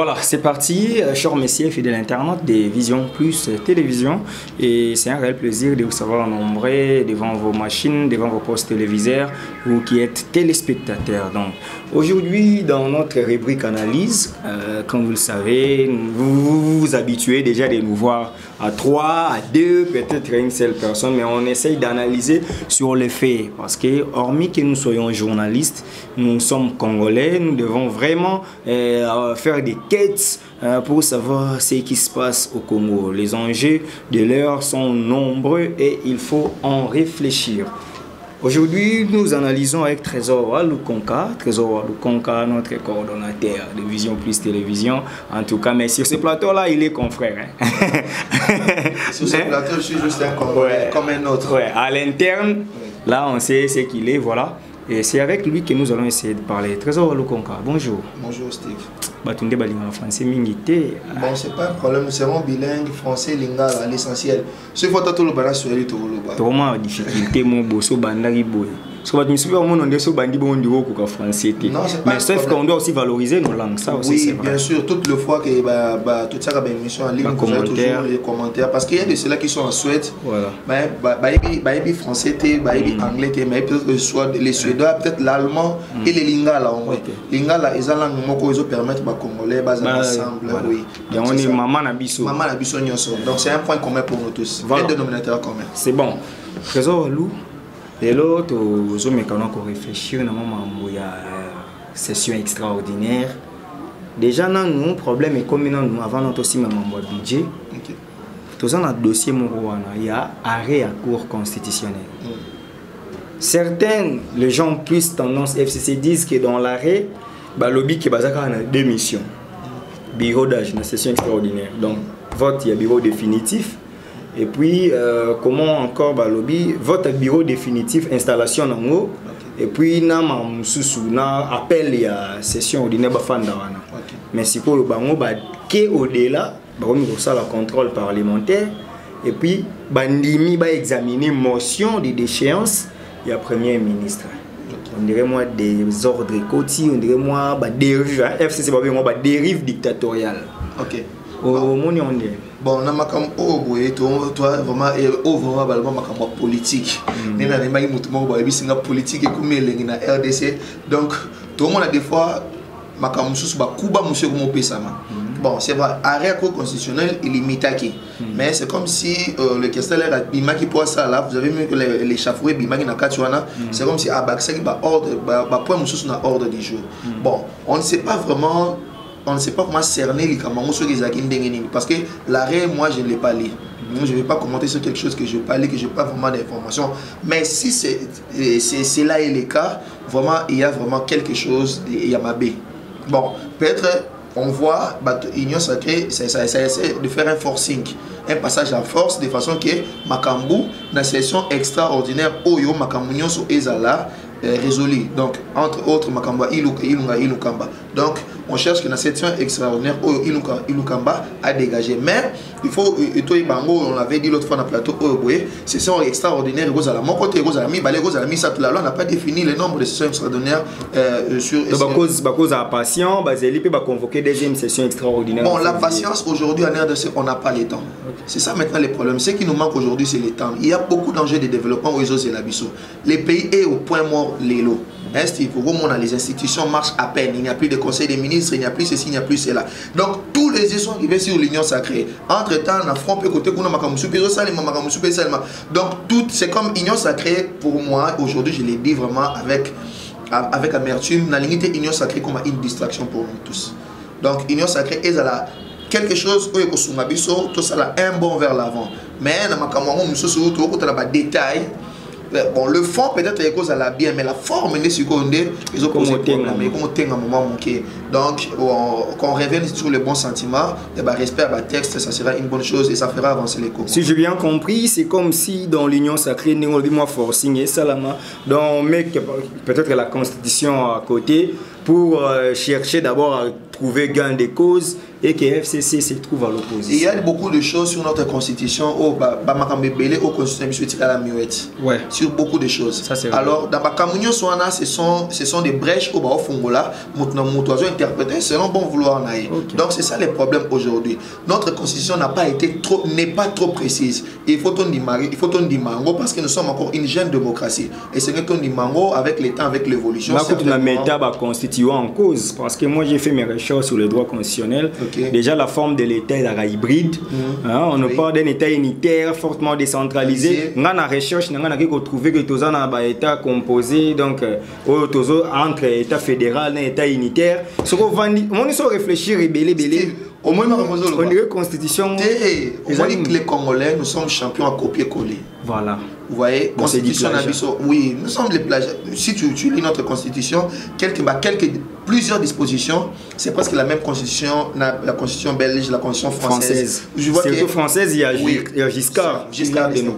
Voilà, c'est parti, chers messieurs, fidèles internautes des Vision Plus Télévision. Et c'est un réel plaisir de vous savoir nombreux devant vos machines, devant vos postes téléviseurs, vous qui êtes téléspectateurs. Donc, aujourd'hui, dans notre rubrique analyse, comme vous le savez, vous vous habituez déjà de nous voir à 3, à 2, peut-être une seule personne, mais on essaye d'analyser sur les faits. Parce que, hormis que nous soyons journalistes, nous sommes Congolais, nous devons vraiment faire des quêtes pour savoir ce qui se passe au Congo. Les enjeux de l'heure sont nombreux et il faut en réfléchir. Aujourd'hui, nous analysons avec Trésor Walukonka. Trésor Walukonka, notre coordonnateur de Vision Plus Télévision. En tout cas, mais sur ce plateau-là, il est confrère. Hein? Sur ce plateau, je suis juste un Congolais, comme un autre. Ouais, à l'interne, là, on sait ce qu'il est, voilà. Et c'est avec lui que nous allons essayer de parler. Trésor Walukonka, bonjour. Bonjour Steve. Batunde balinga français mingité. Bon, c'est pas un problème, nous sommes bilingues, français, lingala, l'essentiel. Ce fois, tu as tout le balance sur le tout. Comment difficulté, mon bosso, bandari boy. Parce que je me souviens, on a des bandi bon du français. Non, c'est pas. Mais sauf qu'on doit aussi valoriser nos langues, ça aussi. Oui, bien sûr, toutes les fois que tout ça a une émission en ligne, vous avez toujours les commentaires. Parce qu'il y a de ceux-là qui sont en Suède. Voilà. Bah, français, anglais, mais peut-être les Suédois, peut-être l'allemand et les lingala. Lingala, ils ont la langue qui permettent aux Congolais ensemble. Oui. Donc on est maman Nabiso. Maman Nabiso Nyonso. Donc c'est un point commun pour nous tous. Un dénominateur commun. C'est bon. Trésor Lou. Et l'autre, aux hommes qui ont réfléchi, il y a une session extraordinaire. Déjà, nous avons un problème et comme nous avons aussi un budget. Tout ça, dans le dossier, il y a arrêt à cour constitutionnel. Certains, les gens plus tendance FCC disent que dans l'arrêt, le lobby qui est basé sur deux missions. Bureau d'âge, une session extraordinaire. Donc, vote, il y a bureau définitif. Et puis, comment encore lobby, votre bureau définitif, installation en haut. Et puis, na appel il y a session ordinaire bafanda. Mais si pour le bango au-delà, la contrôle parlementaire. Et puis, bandimi va examiner motion de déchéance, il y a premier ministre. On dirait moi des ordres côtiers, on dirait moi dérive, FCC va dérive dictatoriale. Ok. Au monde on dit. Bon, na makam toi vraiment politique. Nena ne mai mutumo ba bisinga politique et comme na RDC. Donc tout le monde a des fois makam sous ba kuba monsieur comme pesama. Bon, c'est vrai, arrêt constitutionnel il est mitaki. Mais c'est comme si le questionnaire a bimaki pour ça là, vous avez vu que les chafoués bimaki na katuana, c'est comme si abakse ba ordre ba point monsieur na ordre du jour. Bon, on ne sait pas vraiment cerner les camarades sur les acquis parce que l'arrêt, moi, je ne l'ai pas lu. Je ne vais pas commenter sur quelque chose que je n'ai pas lu, que je n'ai pas vraiment d'informations. Mais si c'est là et le cas, vraiment, il y a vraiment quelque chose, il y a ma baie. Bon, peut-être, on voit, l'Union sacrée, ça essaie de faire un forcing, un passage à force, de façon que Makambu, dans la session extraordinaire, Oyo, Makambu, Nyonso, Ezala, résolu. Donc, entre autres, Makamba, Ilukamba. Donc, on cherche que dans cette session extraordinaire, Ilukamba a dégagé. Mais, il faut, on l'avait dit l'autre fois dans le plateau, session extraordinaire, mon côté, on n'a pas défini le nombre de sessions extraordinaires sur. Donc, à cause de la patience, Bazeli peut convoquer deuxième session extraordinaire. Bon, la patience, aujourd'hui, en RDC, on n'a pas le temps. C'est ça maintenant le problème. Ce qui nous manque aujourd'hui, c'est le temps. Il y a beaucoup d'enjeux de développement aux et la Bissau. Les pays est au point mort, les lots. Les institutions marchent à peine. Il n'y a plus de conseil des ministres, il n'y a plus ceci, il n'y a plus cela. Donc, tous les yeux sont arrivés sur l'Union sacrée. Entre-temps, on a front côté donc, tout, c'est comme Union sacrée, pour moi, aujourd'hui, je l'ai dit vraiment avec amertume, la limite Union sacrée comme une distraction pour nous tous. Donc, Union sacrée est quelque chose où tout ça un bon vers l'avant. Mais, on a des détails. Bon, le fond peut-être est cause à la bien, mais la forme est secondaire. Ils ont posé problème. Comme un moment manqué. Donc, qu'on revienne sur le bon sentiment, et respect à texte, ça sera une bonne chose et ça fera avancer les cours. Si j'ai bien compris, c'est comme si dans l'Union sacrée, nous avons forcing et salama. Donc, peut-être la constitution à côté pour chercher d'abord à trouver gain de cause et que FCC se trouve à l'opposition. Il y a beaucoup de choses sur notre constitution au ouais. Sur beaucoup de choses. Ça, alors, dans la communion, ce sont des brèches au Fongola, interprétées selon bon vouloir. Okay. Donc, c'est ça le problème aujourd'hui. Notre constitution n'est pas trop précise. Il faut ton dimango parce que nous sommes encore une jeune démocratie. Et c'est ton dimango avec le temps, avec l'évolution. La méthode constituant en cause. Parce que moi, j'ai fait mes recherches sur le droit constitutionnel. Okay. Déjà, la forme de l'État est hybride. On ne parle d'un État unitaire, fortement décentralisé. On a recherche, on a trouvé que tout ça un État composé donc entre État fédéral et État unitaire. Ce qu'on va réfléchir et belé. Au moins, on dirait constitution. Les Congolais, nous sommes champions à copier-coller. Voilà. Vous voyez, constitution oui, nous sommes les plagiats. Si tu lis notre constitution, plusieurs dispositions, c'est presque la même constitution, la constitution belge, la constitution française. Je vois surtout française, il y a Giscard.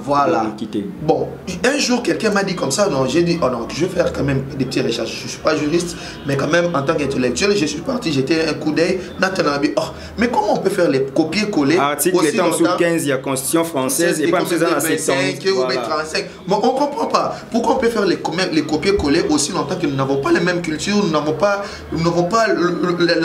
Voilà. Bon, un jour, quelqu'un m'a dit comme ça, non, j'ai dit, oh non, je vais faire quand même des petites recherches. Je ne suis pas juriste, mais quand même, en tant qu'intellectuel, je suis parti, j'étais un coup d'œil. Mais comment on peut faire les copier-coller? Article étant sous 15, il y a constitution française et pas en faisant la 25 ou 35. Bon, on ne comprend pas. Pourquoi on peut faire les copier-coller aussi longtemps que nous n'avons pas les mêmes cultures, nous n'avons pas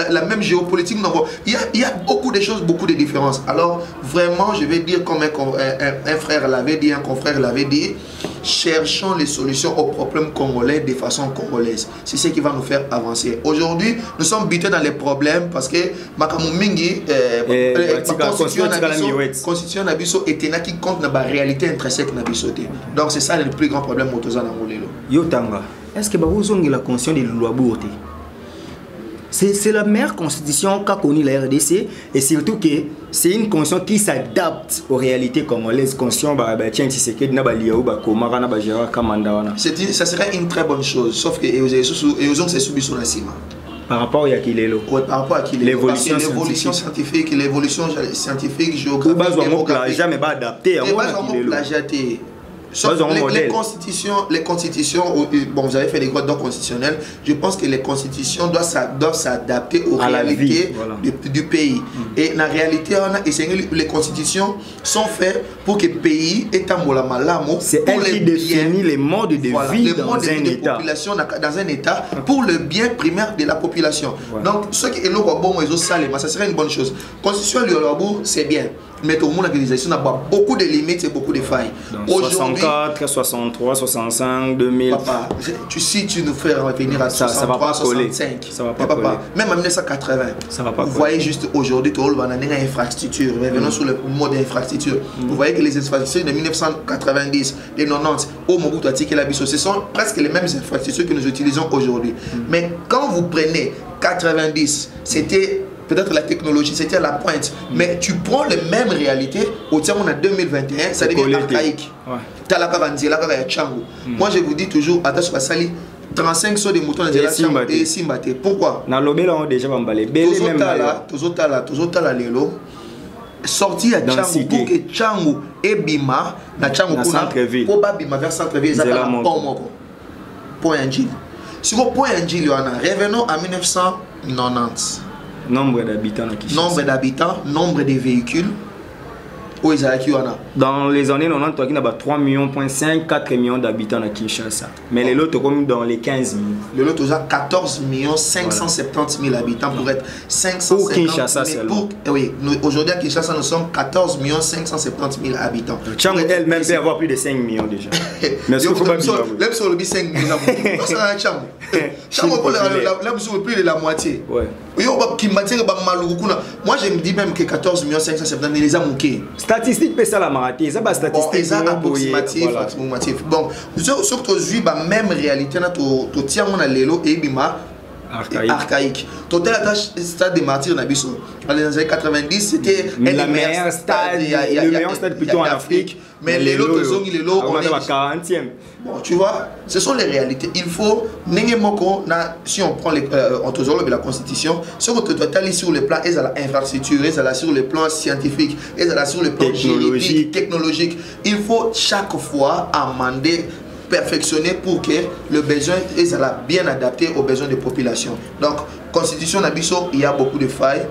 la même géopolitique. Il y a beaucoup de choses, beaucoup de différences. Alors, vraiment, je vais dire comme un frère l'avait dit, un confrère l'avait dit, cherchons les solutions aux problèmes congolais de façon congolaise. C'est ce qui va nous faire avancer. Aujourd'hui, nous sommes butés dans les problèmes parce que Makamumingi, constitution Nabiso et qui compte dans la réalité intrinsèque Nabiso. Donc c'est ça le plus grand problème Motoza Nangolelo. Yotanga, est-ce que vous avez la constitution de Luabourte? C'est la meilleure constitution qu'a connue la RDC et surtout que c'est une constitution qui s'adapte aux réalités congolaises. Constitution ça serait une très bonne chose, sauf que c'est subi sur la cima. Par rapport à Yakilelo. Oui, par rapport à l'évolution scientifique, géographique. Jamais pas adapté à les constitutions, bon, vous avez fait des codes constitutionnels, je pense que les constitutions doivent s'adapter aux réalités du pays. Et la réalité, les constitutions sont faites pour que le pays ait un malamo. C'est elle qui définit les modes de vie dans un État pour le bien primaire de la population. Donc, ce qui est le bon, ça serait une bonne chose. Constitution de l'Orabou, c'est bien. Mais tout le monde a beaucoup de limites et beaucoup de failles. 64, 63, 65, 2000. Papa, si tu nous fais revenir à 63, 65, ça va pas coller. Même en 1980, ça va pas vous voyez juste aujourd'hui, tout le monde a une infrastructure. Revenons sur le mode infrastructure. Vous voyez que les infrastructures de 1990, les 90, au Mobutu Atike Labiso, ce sont presque les mêmes infrastructures que nous utilisons aujourd'hui. Mais quand vous prenez 90, c'était peut-être la technologie, c'était à la pointe. Mais tu prends les mêmes réalités, au terme on a 2021, ça devient archaïque. Moi je vous dis toujours, attention à Sali, 35 sauts de moutons et Simbate. Pourquoi? Sorti à Tchangu pour que Tchangu et Bima, na Tchangu pour Bima vers centre-ville, ils appellent Point Angile. Sur le Point Angile, revenons à 1990. Nombre d'habitants à Kinshasa. Nombre d'habitants, nombre de véhicules. Dans les années 90, il y a 3,5 millions, 4 millions d'habitants à Kinshasa. Mais les lots sont dans les 15 millions. Les lots sont 14 570 000 habitants pour être 550 pour Kinshasa seulement. Oui, aujourd'hui à Kinshasa, nous sommes 14 570 000 habitants. Tchangu elle-même peut avoir plus de 5 millions déjà. Mais ce qu'il faut pas dire. Même sur le 5 millions. Tchangu, plus de la moitié. Moi, je me dis même que 14 570 000 les a manqués. Statistique peut ça la marathé, ça va statistique approximatif. Bon, surtout aujourd'hui la même réalité na to tia mon lelo et bima archaïque. Total attache stade de martyrs na biso. Dans les années 90, c'était le meilleur stade plutôt en Afrique. Mais les lots on est à 40e. Bon, tu vois, ce sont les réalités. Il faut si on prend la constitution, ce que tu dois aller sur le plan infrastructure, sur le plan scientifique, sur le plan technologique. Il faut chaque fois amender, perfectionner pour que le besoin soit bien adapté aux besoins des populations. Donc, constitution Nabiso, il y a beaucoup de failles.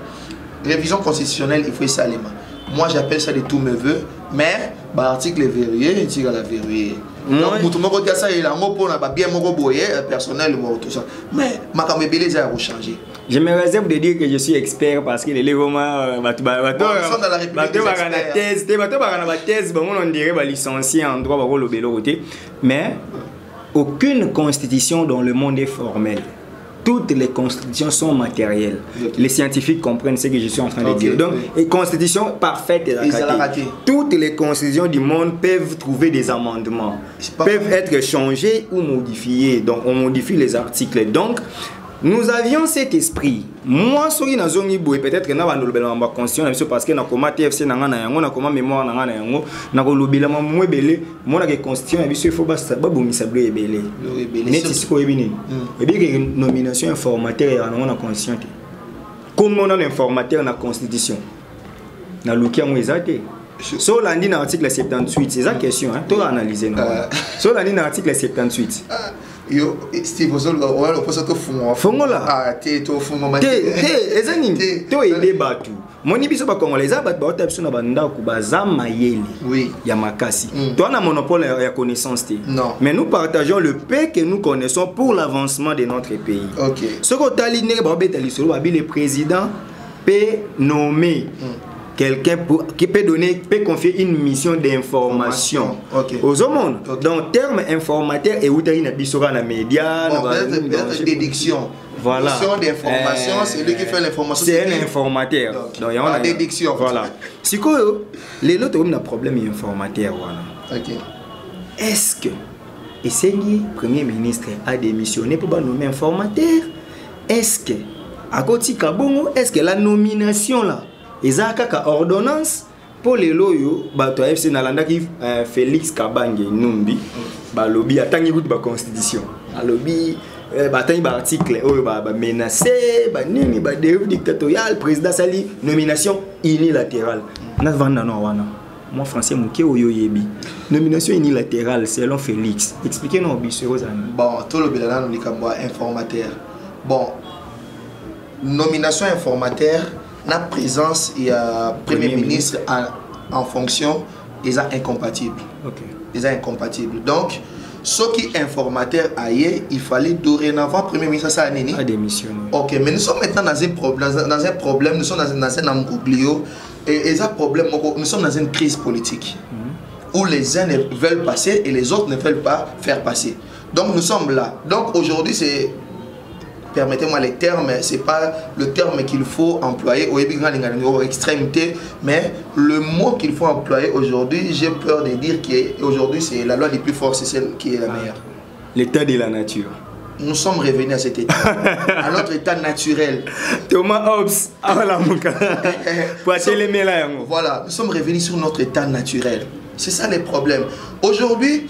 Révision constitutionnelle, il faut y saler. Moi, j'appelle ça de tous mes voeux, mais l'article est verrouillé, il tire à la verrouillée. Donc, tout le monde dit ça, il a un mot pour bien personnel, tout ça. Mais ma camébélé, ça a changé. Je me réserve de dire que je suis expert parce que les légomats, on dirait licencié en droit, mais aucune constitution dans le monde est formelle. Toutes les constitutions sont matérielles. Les scientifiques comprennent ce que je suis en train de dire. Donc, une constitution parfaite est ratée. Toutes les constitutions du monde peuvent trouver des amendements, peuvent être changées ou modifiées. Donc, on modifie les articles. Donc, nous avions cet esprit. Moi, je suis peut-être que nous avons une constitution parce que nous avons TFC, nous avons mémoire, nous avons une constitution, il faut une nomination informateur dans la constitution. Comment on a l'informateur dans la constitution? Dans le sur l'article 78, c'est la question, tu as analysé. Sur l'article 78. Yo, Steve, on va le poser au fond. Fongo là. Ah, t'es au fond, maman. T'es débat tout. Mon ibiso ba congolais ba ba tapso na banda ku baza mayele. Oui. Ya makasi. Toi na monopole ya connaissance té. Non. Mais nous partageons le paix que nous connaissons pour l'avancement de notre pays. OK. Ce que taliné ba betali solo ba le président peut nommer quelqu'un qui peut confier une mission d'information aux hommes. Donc, terme informateur et où tu as une bisora dans les médias, déduction. Voilà. Mission d'information, c'est lui qui fait l'information. C'est un informateur. Donc, il y a une déduction. Voilà. Si quoi, les autres ont un problème informateur. OK. Est-ce que le Premier ministre a démissionné pour nommer informateur? Est-ce que, à côté de Kabongo, est-ce que la nomination là, ils ont une ordonnance pour les loyaux, FC Nalanda qui Félix Kabange Numbi, lobby attend une constitution, lobby article menacé, dérive dictatoriale, président Sali, nomination unilatérale. Moi français nomination unilatérale selon Félix. Expliquez-nous bon, tout le bilan nous informateur. Bon, nomination informateur. La présence et Premier ministre en fonction, ils sont incompatibles. Ils sont incompatibles. Donc, ce qui est informateur ailleurs, il fallait dorénavant Premier ministre ça a démissionné. OK, mais nous sommes maintenant dans un problème, nous sommes dans un embrouillio et ça problème, nous sommes dans une crise politique où les uns veulent passer et les autres ne veulent pas faire passer. Donc nous sommes là. Donc aujourd'hui c'est, permettez-moi les termes, c'est pas le terme qu'il faut employer au extrémité, mais le mot qu'il faut employer aujourd'hui, j'ai peur de dire qu'aujourd'hui c'est la loi des plus forts, c'est celle qui est la meilleure. L'état de la nature. Nous sommes revenus à cet état, à notre état naturel. Thomas Hobbes, voilà, nous sommes revenus sur notre état naturel. C'est ça les problèmes. Aujourd'hui,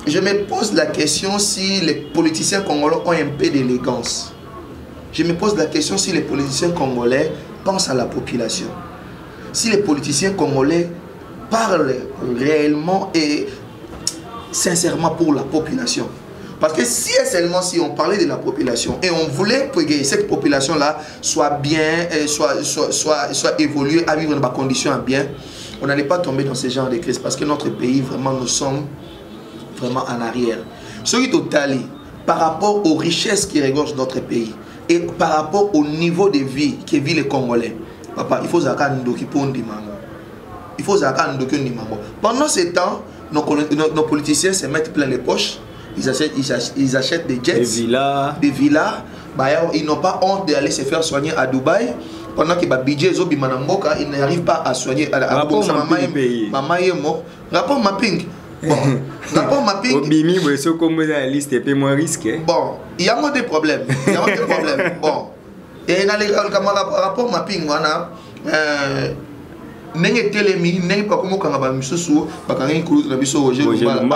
je me pose la question si les politiciens congolais ont un peu d'élégance. Je me pose la question si les politiciens congolais pensent à la population. Si les politiciens congolais parlent réellement et sincèrement pour la population. Parce que si et seulement si on parlait de la population et on voulait que cette population-là soit bien, soit évoluée, à vivre dans des conditions bien, on n'allait pas tomber dans ce genre de crise. Parce que notre pays, vraiment, nous sommes vraiment en arrière. Ce qui est total, par rapport aux richesses qui regorgent notre pays, et par rapport au niveau de vie que vivent les Congolais, papa, il faut Zakandoki pour Ndimango. Il faut Zakandoki pour Ndimango. Pendant ce temps, nos politiciens se mettent plein les poches, ils achètent des jets, des villas. Ils n'ont pas honte d'aller se faire soigner à Dubaï. Pendant que le budget Zobi Manamboka, ils n'arrivent pas à soigner à rapport mapping. Bon, rapport mapping. Bon, il y a moins de problèmes. Bon, et dans le rapport mapping, Nenge telemi, nenge pas comment quand on va misoso, pas quand il coule dans biso Roger. Il fallait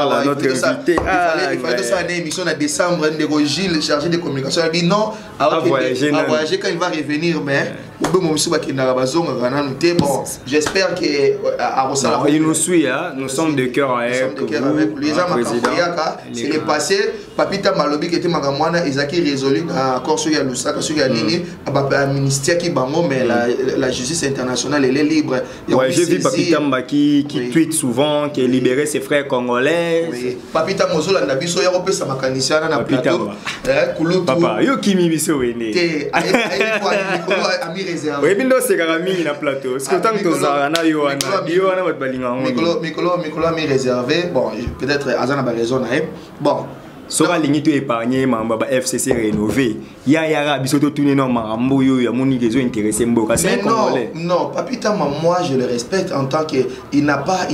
que ça une émission en décembre, de Roger, le chargé de communication, a dit non, à voyager quand il va revenir, mais Bon, j'espère que il nous suit, hein? Nous sommes de cœur avec lui. C'est le passé. Papita Malobi qui était Magamwana, Isaki résolu encore sur Yalusaka, sur Yanini, à ministère qui bango, mais la justice internationale elle est libre. Ouais, j'ai vu Papita Mbaki qui tweet souvent, qui a libéré ses frères congolais. Papita Mozola Nabiso Yarope Samakanisiana na plateau. Papa, yo kimi biso wene. Ami réservé. Oui, bindo c'est garami na plateau. Parce que tant que Zara yo ana bat balinga. Mikolo ami réservé. Bon, peut-être Azana ba raison na bon. Sora lingi to épargner mamba ba FCC rénové. Ya biso to tourner non marambo yo ya moni les intéressés mboka c'est congolais. Non, Papita moi je le respecte en tant que il n'a pas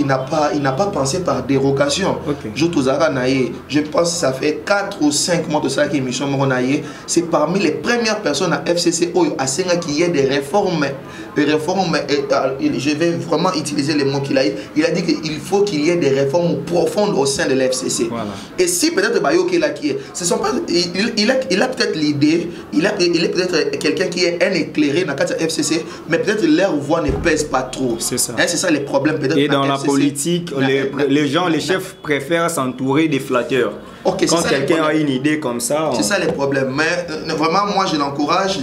pensé par dérogation. Je tozara naie, je pense que ça fait 4 ou 5 mois de ça que émission mon naie, c'est parmi les premières personnes à FCC oyo a senga qu'il y ait des réformes. Je vais vraiment utiliser les mots qu'il a dit. Il a dit qu'il faut qu'il y ait des réformes profondes au sein de l'FCC. Voilà. Et si peut-être ce sont pas, il a peut-être l'idée, il est peut-être quelqu'un qui est un éclairé dans le FCC, mais peut-être leur voix ne pèse pas trop. C'est ça. C'est ça les problèmes peut-être. Et dans la politique, les gens, les chefs préfèrent s'entourer des flatteurs. Okay, quand quelqu'un a une idée comme ça, c'est ça les problèmes. Mais vraiment, moi je l'encourage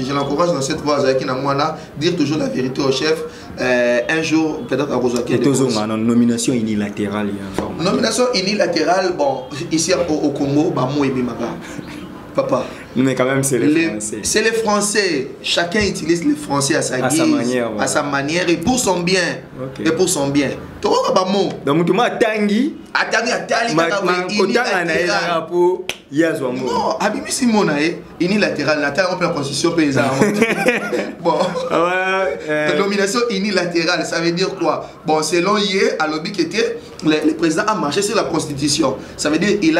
dans cette voie avec Namwana, dire toujours la vérité au chef. Un jour, peut-être à Rosaké. Une nomination unilatérale. Nomination unilatérale, bon, ici au Congo, bah moi et Bimaga. Papa. Mais quand même, c'est les Français. C'est les Français. Chacun utilise le français à sa guise, à sa manière et pour son bien. Okay. Et pour son bien. Tu vois, bah moi. Donc, tu m'as tangi. Attali, non, Habibi Simona unilatéral, la on peut la constitution paysanne. Bon, la nomination unilatérale, ça veut dire quoi? Bon, selon hier, à l'objet qui était, le président a marché sur la constitution. Ça veut dire il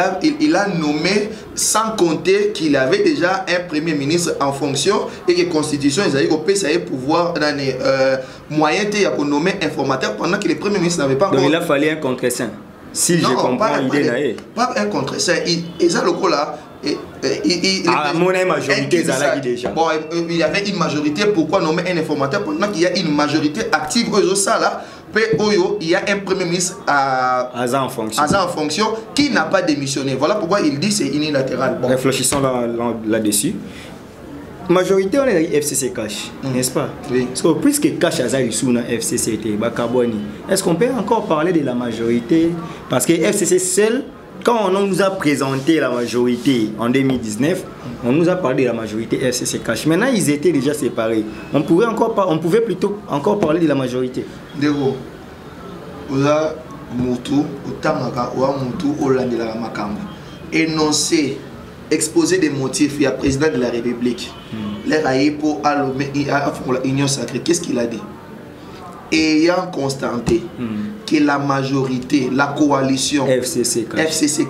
a nommé sans compter qu'il avait déjà un premier ministre en fonction et que la constitution, ils avaient pouvoir dans les moyens de nommer informateur pendant que le premier ministre n'avait pas encore. Donc il a fallu un contre-saint. Si je comprends l'idée, pas un contre-saint. Ils ont le coup là. Majorité déjà. Bon, il y avait une majorité. Pourquoi nommer un informateur pendant qu'il y a une majorité active aux ça là? Il y a un premier ministre en fonction qui n'a pas démissionné. Voilà pourquoi il dit c'est unilatéral. Bon. Réfléchissons là-dessus. Majorité on est FCC cash, n'est-ce pas? Oui. Parce que puisque cash a sous na FCC est-ce qu'on peut encore parler de la majorité? Parce que FCC seul, quand on nous a présenté la majorité en 2019, on nous a parlé de la majorité FCC cash. Maintenant ils étaient déjà séparés. On pouvait plutôt encore parler de la majorité. Dego, oza mutu, utamaka, oa mutu, olandela makambo. Énoncer, exposer des motifs, il y a président de la République. L'air pour l'Union sacrée, qu'est-ce qu'il a dit? Ayant constaté que la majorité, la coalition FCC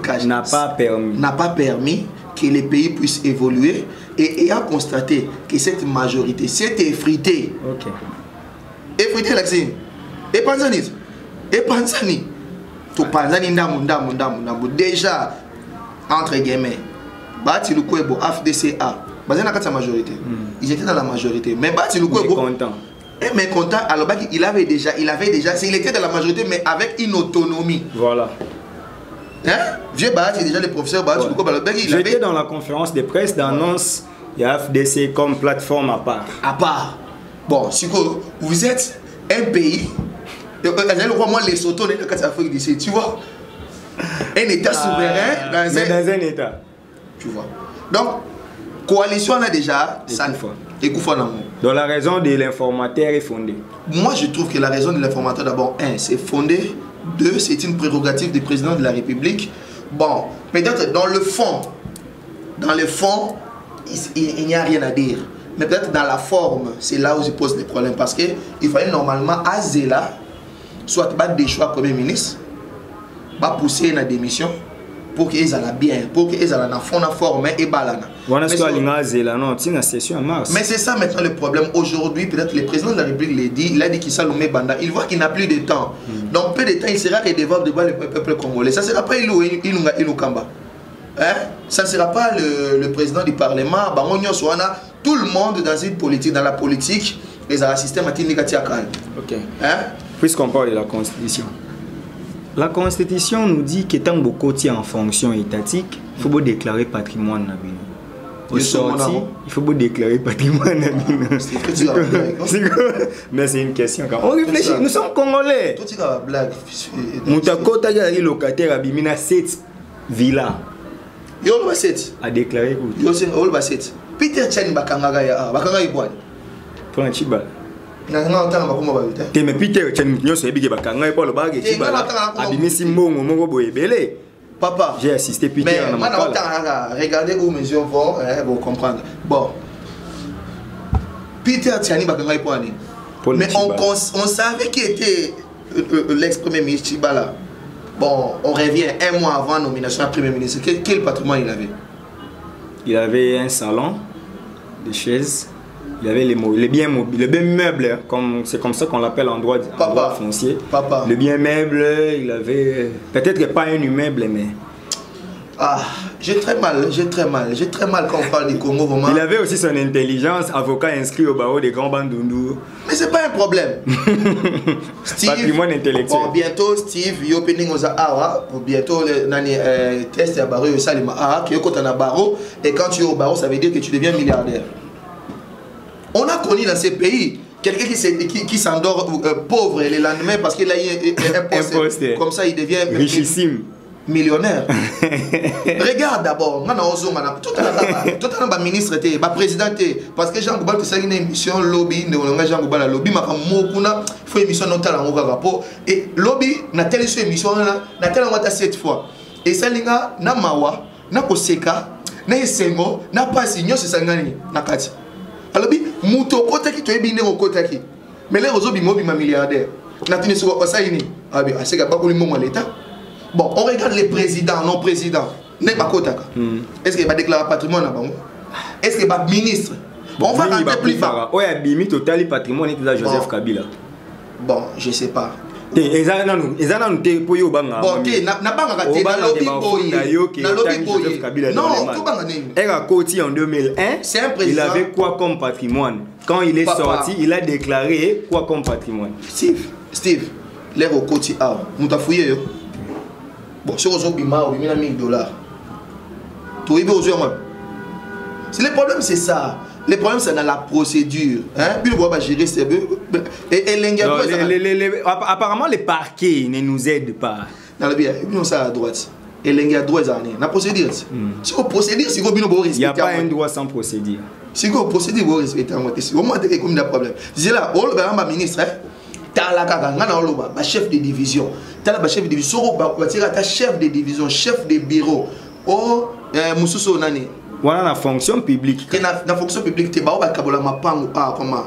Cash n'a pas permis que les pays puissent évoluer et ayant constaté que cette majorité s'est effritée. Effritée, Laxine. Et Panzani. Tout Panzani, déjà, entre guillemets, Bati Lukwebo, FDCA. Sa majorité. Ils étaient dans la majorité. Mais Bati Lukwebo. Content. Mais content, alors il avait déjà, il était dans la majorité, mais avec une autonomie. Voilà. Hein? Vieux Bati, déjà le professeur Bati Lukwebo. J'étais dans la conférence de presse d'annonce, il y a FDC comme plateforme à part. À part. Bon, si vous êtes un pays, moi les Soto, tu vois, un État souverain dans un État. Tu vois. Donc, coalition on a déjà ça. Donc la raison de l'informateur est fondée. Moi je trouve que la raison de l'informateur d'abord, c'est fondé. 2, c'est une prérogative du président de la République. Bon, peut-être dans le fond, il n'y a rien à dire. Mais peut-être dans la forme, c'est là où je pose des problèmes. Parce qu'il fallait normalement à Zéla, soit battre des choix Premier ministre, pousser une démission, pour qu'ils aient bien, pour qu'ils aient la forme et balana. Mais c'est ça maintenant le problème. Aujourd'hui, peut-être le président de la République l'a dit, il a dit qu'il s'allume Banda. Il voit qu'il n'a plus de temps. Donc peu de temps, il sera redevable devant le peuple congolais. Ça ne sera pas Ilunga. Ça ne sera pas le président du Parlement. Tout le monde dans une politique, dans la politique, les assistants matini katiakal. Ok. Hein? Puisqu'on parle de la Constitution. La Constitution nous dit qu'étant beaucoup en fonction étatique, il faut déclarer patrimoine nabino. Au sorti, il faut déclarer patrimoine nabino. Mais c'est une question quand on réfléchit, nous sommes Congolais. Tout est une blague. Moutako Tagari locataire à Bimina 7 villas. Yo le 7 a déclaré où? Yo c'est le 7. Peter Chani bakanga ya bakanga ibwani. Pour un chibal. Na nga otanga bakoma ba vite. Te me Peter Chani nyoso ebike bakanga e polo bage chibal. Abimisi mbongo moko boyebele. Papa, j'ai assisté Peter à ma regardez où mes yeux vont, vous comprendre. Bon. Peter Chani bakanga ibwani. Mais on savait qui était l'ex-premier ministre Chibala. Bon, on revient un mois avant la nomination à Premier ministre. Quel patrimoine il avait? Il avait un salon, des chaises, il avait les biens mobiles, les biens meubles, c'est comme ça qu'on l'appelle en droit foncier. Papa. Le bien meuble, il avait peut-être pas un immeuble, mais... Ah, j'ai très mal quand on parle du Congo vraiment. Il avait aussi son intelligence, avocat inscrit au barreau des grands bandundu. Mais c'est pas un problème. Steve, patrimoine intellectuel. Bon, bientôt Steve, il opening aux awa, bientôt nani test à barreau ça les ah qui est quand on a barreau et quand tu es au barreau ça veut dire que tu deviens milliardaire. On a connu dans ces pays quelqu'un qui s'endort pauvre le lendemain parce qu'il a eu un poste comme ça il devient richissime. Millionnaire. Regarde d'abord, tout le ministre, le président, parce que Jean Goubal, tu sais, une émission lobby, Jean Goubal, lobby, il faut une émission et lobby, na telle émission, na telle cette fois. Et ça, na mawa, na koseka, na esengo, na pasi, nyo se sangani, na kati. Alors, muto kota ki, tu es bine au kota ki. Mais les autres, ils sont milliardaires. Na tine sur Osaini, c'est que pas pour l'État. Bon, on regarde les présidents, non-présidents. Est-ce qu'il va déclarer patrimoine là-bas? Est-ce qu'il va ministre? Bon, on va rentrer plus bas. Oui, il y a total patrimoine de Joseph Kabila. Bon, je ne sais pas. Bon, ok, na non, tout a côté en 2001. C'est un président. Il avait quoi comme patrimoine? Quand il est sorti, il a déclaré quoi comme patrimoine? Steve, l'air au côté A, nous t'as fouillé. Bon, si vous avez $1000, tu le problème, c'est ça. Le problème, c'est dans la procédure. Puis, on va gérer ces bœufs. Apparemment, les parquets ne nous aident pas. Dans le bien, ils sont à droite. Et les gars, droit, la procédure. Si vous procédez, si vous il n'y a pas un droit sans procédure. Si vous procédez, vous respectez. Au moins, il y a un problème. C'est là, on le ministre. Chef de division, chef de division, chef de division, chef de bureau. Oh, Moussousso Nani. Voilà la fonction publique. La fonction publique, tu vas comment?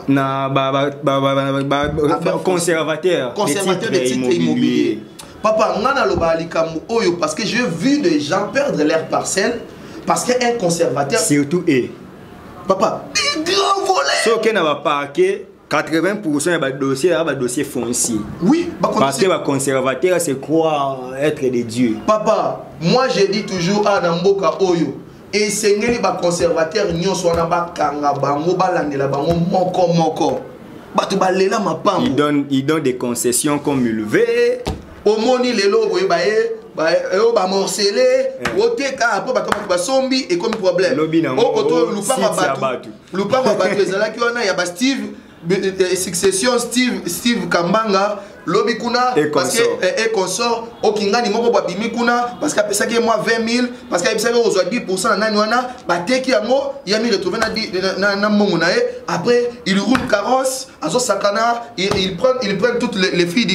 Conservateur de titres immobiliers. Papa, parce que j'ai vu des gens perdre leurs parcelles parce qu'un conservateur. Surtout et. Papa, des grands volets. Ce qui n'a pas 80% de dossiers fonciers. Oui, parce que les conservateurs, c'est croire être des dieux. Papa, moi je dis toujours à Namboka Oyo, et c'est les conservateurs qui sont ils donnent des concessions comme il veut. Au moni les logos, ba morceler, ote ka après ba sombi et comme problème. Au koto lupa ba ezala ki wana ya ba Steve succession Steve Kambanga lobi kuna parce que et consort au kingani moko ba bimi kuna parce que pesa ki moi 20 000 parce que pesa ko 10% na nani wana ba teki yango ya mi retrouver na mongo na après il roule carrosse azo sakana il prend toutes les filles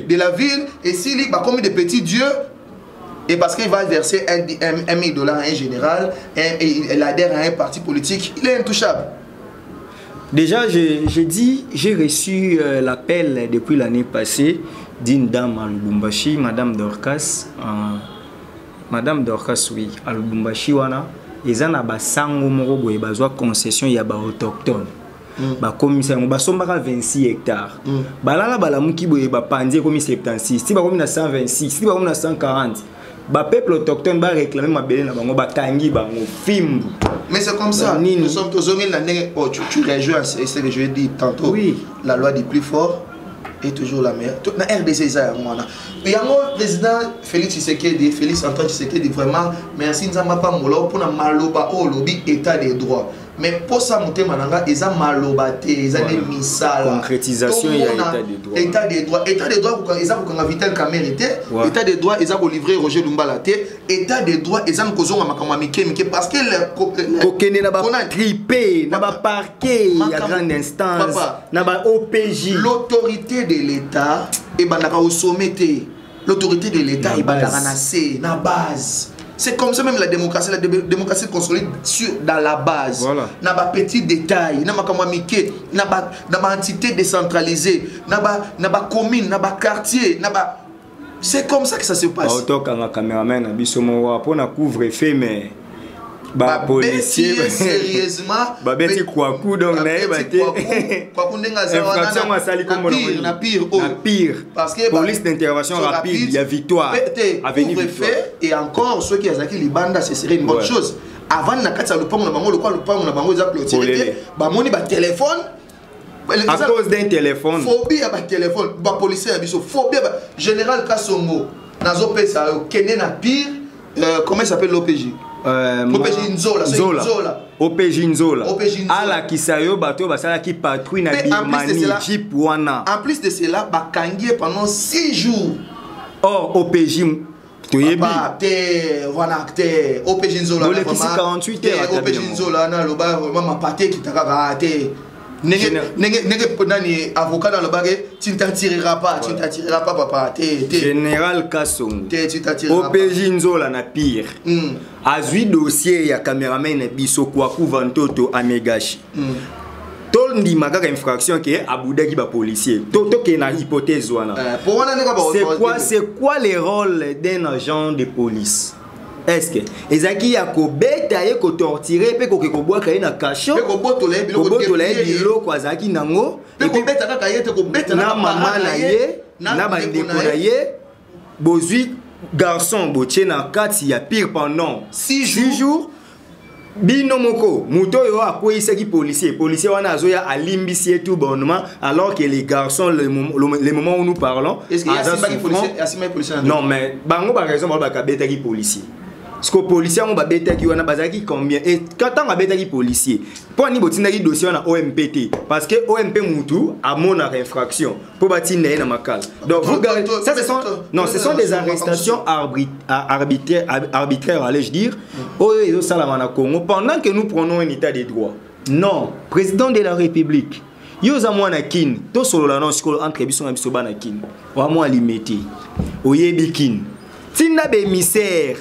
de la ville et s'il ba comme des petits dieux et parce qu'il va verser $1,000 à un général et il adhère à un parti politique, il est intouchable. Déjà, j'ai reçu l'appel depuis l'année passée d'une dame à Lubumbashi, Madame Dorcas. Madame Dorcas, oui, à Lubumbashi, ils ont une concession, il y a des autochtones. Commissaire, ils ont 26 hectares. Ils ont 76, ils ont 126, ils ont 140. ba peuple autochtone ba réclamer mabele na bango ba kangi bango fimbu. Mais c'est comme ça. Nous sommes tous en oh, tu rejoins ce que je ai dit tantôt. Oui. La loi du plus fort est toujours la meilleure. Na RDC ça moi. Il y a mon président Félix Tshisekedi, Félix Antoine Tshisekedi vraiment merci nzamba pa molo pour na maloba au lobby état des droits. Mais pour ça monter mananga eza malobate eza des misala concrétisation il y a état des droits eza ko Vital Kamerhe état des droits eza ko livrer Roger Lumbala état des droits eza ko zonga makama mike parce que kokene na ba triper na ba parquet ya grande instance na ba OPJ l'autorité de l'état et bandaka au sommet l'autorité de l'état et bandaka na base. C'est comme ça même la démocratie consolide dans la base. Voilà. N'a pas petit détail, n'a pas comme Mickey, n'a pas entité décentralisée, n'a pas commune, n'a pas quartier, n'a pas. C'est comme ça que ça se passe. Autant qu'un caméraman, bisomo pour na couvre-feu mais ba policier sérieusement ba beti kwaku donc na bate kwaku ndenga za na pire parce que police d'intervention rapide il y a victoire avenir et encore ceux qui azaki libanda ce serait une bonne chose avant na katsa lupango na bango na bango za clôturer ba moni ba téléphone à cause d'un téléphone phobie à ba téléphone ba policier ya biso phobie général Kasongo nazo pesa kene na pire comment il s'appelle l'OPJ OPJ Nzola. OPJ Nzola. Ala kisayo bato basala ki patrouille na Birmanie Jeep wana. En plus de cela, bakangié pendant 6 jours. Or OPJ toyebi. Voilà OPJ Nzola. Le 48 heures. OPJ Nzola na loba vraiment ma paté qui taka te. Nenge podani avocat dans le bagage, tu ne t'en tireras pas, papa. Général Kasongo. Tu t'attireras pas. OPJ Nzola na pire. Azui dossier ya cameraman na biso kwaku vantoto amegashi. Tol ndi makaka infraction qui est abudaki ba policier. Toto ke na hypothèse wana. C'est quoi le rôle d'un agent de police? Est-ce que ezaki ya ko beta ye ko torturer pe ko boa ka na kasho ko botola bilo ko azaki nango et puis beta ka yete ko beta na mama na ye na ba ndeko na ye bozui garçon botie na kati ya pire pendant 6 jours bino moko muto yo akoyisaki policier wana azoya alimbisi et tout bonnement alors que les garçons le moment où nous parlons est-ce qu'il y a policier non mais bango ba raison ba kabeta ki policier. Parce que les policiers ont bazaki combien et quand on a des policiers pour ni botinaki dossier na OMPT parce que OMP Moutou a mon infraction pour bâtir na makal. Donc vous regardez ça ce sont des arrestations arbitraires allais-je dire au Salamana Congo pendant que nous prenons un état de droit. Non, président de la République yo za mwana kin to solo la non entre biso na biso bana kin wa mo alimeti oyebi kin tinda be misère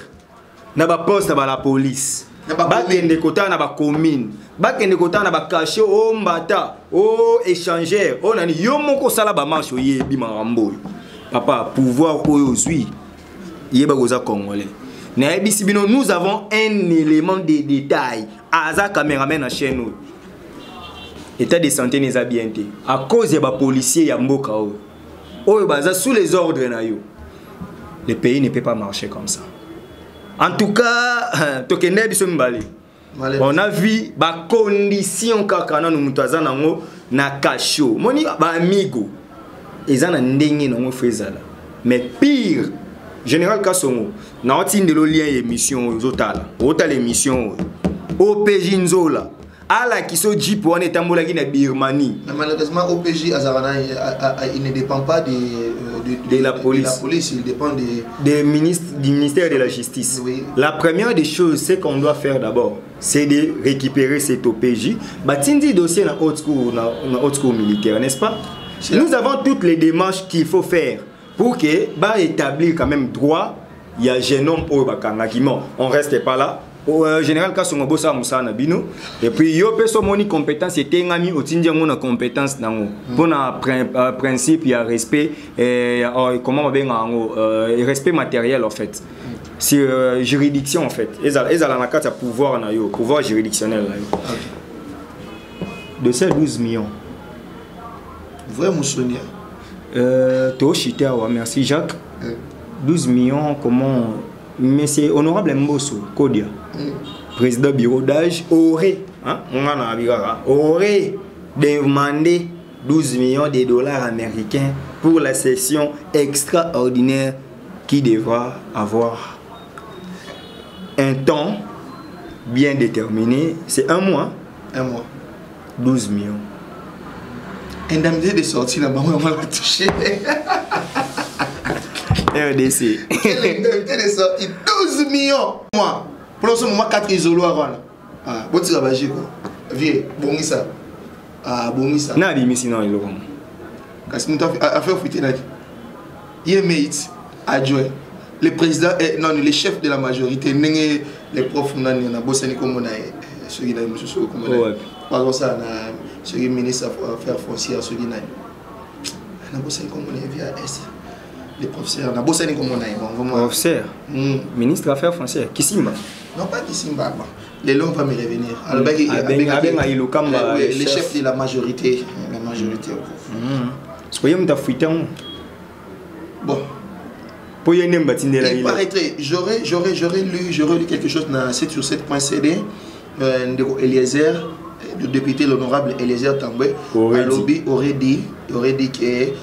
na ba poste na ba la police ba kende kota na ba commune ba kende kota na ba caché o mbata o échangeur o nani yo moko sala ba marche oyebi marambo papa pouvoir oyo zui yeba goza congolais na ebisi bino nous avons un élément de détail aza cameraman na chaîne oyo état de santé n'est pas bien à cause des policiers ya mboka oyo baza sous les ordres na yo le pays ne peut pas marcher comme ça. En tout cas, on a vu ba condition kakana no mutaza nango na kasho. Moni ba amigo. Ezana ndenge nango fezala. Mais pire, général Kasongo, na otinde lo lien émission zotala. Otala émission OPJ Nzola. Ala kiso Jeep wana etambola ki na Birmanie. Malheureusement OPJ Azarana il ne dépend pas de la police, il dépend du ministère de la Justice. Oui. La première des choses, c'est qu'on doit faire d'abord, c'est de récupérer cet OPJ. Batindi dossier dans haute cour militaire, n'est-ce pas? Nous avons toutes les démarches qu'il faut faire pour que bah établir quand même droit. Il y a jeune homme pour bakangakimo. On reste pas là. Général Kasongo bossa musana bino et puis yo peso moni compétence était ngami otindia ngona compétence nango pour na principe il y a respect comment on benga ngo respect matériel en fait c'est juridiction en fait ezala na kata pouvoir na yo pouvoir juridictionnel na yo de ces 12 millions vrai Moussonia to chita wa merci Jacques 12 millions comment mais c'est honorable Mbosso Kodia, président bureau d'âge, aurait demandé 12 millions de dollars américains pour la session extraordinaire qui devra avoir un temps bien déterminé. C'est un mois. 12 millions. Indemnité de sortie là-bas, on va la toucher. RDC. Indemnité de sortie, 12 millions. Moi, pour ce moment, 4 isolos avant. Ah, bon, tu vas quoi. Viens, bon, ça. Ah, bon, ça. Non, mais sinon, il est bon. Parce que nous avons fait fouiller là. Yemeit, adjoint. Le président, non, les chefs de la majorité, les profs, on a bossé comme on a. Ceux qui ont comme on a. Par exemple, ça, ceux qui ministre affaires foncières, ceux qui ont. On a bossé comme on a via S. Les professeurs, on a bossé comme on a. Professeur, ministre affaires foncières, Kissimba. Non, pas Kissimba. Les longs vont me revenir. Les chefs de la majorité. La majorité. Bon. Il paraîtrait, j'aurais lu quelque chose dans 7 sur 7.cd de Eliezer, le député l'honorable Eliezer Tambwe, aurait dit que